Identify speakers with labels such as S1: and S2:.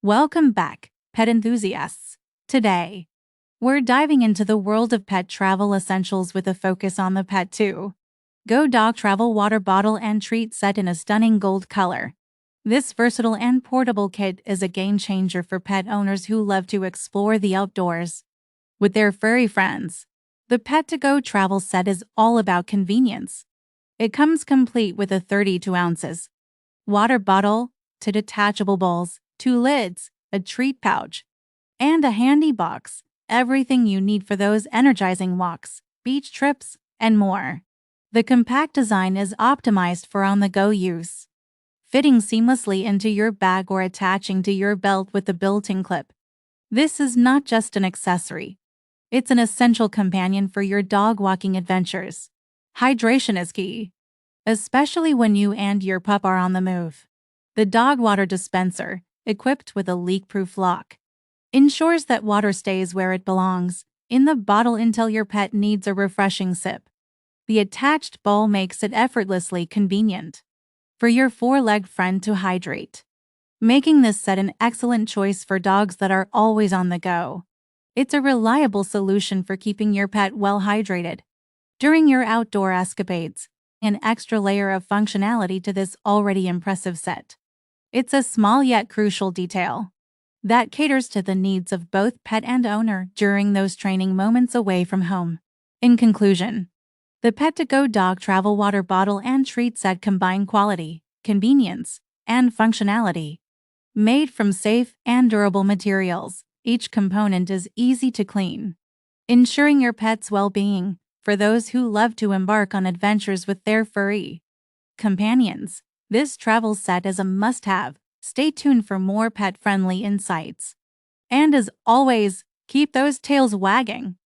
S1: Welcome back, pet enthusiasts. Today, we're diving into the world of pet travel essentials with a focus on the Pet2Go dog travel water bottle and treat set in a stunning gold color. This versatile and portable kit is a game changer for pet owners who love to explore the outdoors with their furry friends. The Pet2Go travel set is all about convenience. It comes complete with a 32 ounces water bottle, two detachable bowls, two lids, a treat pouch, and a handy box. Everything you need for those energizing walks, beach trips, and more. The compact design is optimized for on-the-go use, fitting seamlessly into your bag or attaching to your belt with a built-in clip. This is not just an accessory. It's an essential companion for your dog walking adventures. Hydration is key, especially when you and your pup are on the move. The dog water dispenser, equipped with a leak-proof lock, ensures that water stays where it belongs, in the bottle until your pet needs a refreshing sip. The attached bowl makes it effortlessly convenient for your four-legged friend to hydrate, making this set an excellent choice for dogs that are always on the go. It's a reliable solution for keeping your pet well hydrated during your outdoor escapades. An extra layer of functionality to this already impressive set. It's a small yet crucial detail that caters to the needs of both pet and owner during those training moments away from home. In conclusion, the Pet2Go dog travel water bottle and treat set combine quality, convenience, and functionality. Made from safe and durable materials, each component is easy to clean, ensuring your pet's well-being. For those who love to embark on adventures with their furry companions, this travel set is a must-have. Stay tuned for more pet-friendly insights. And as always, keep those tails wagging.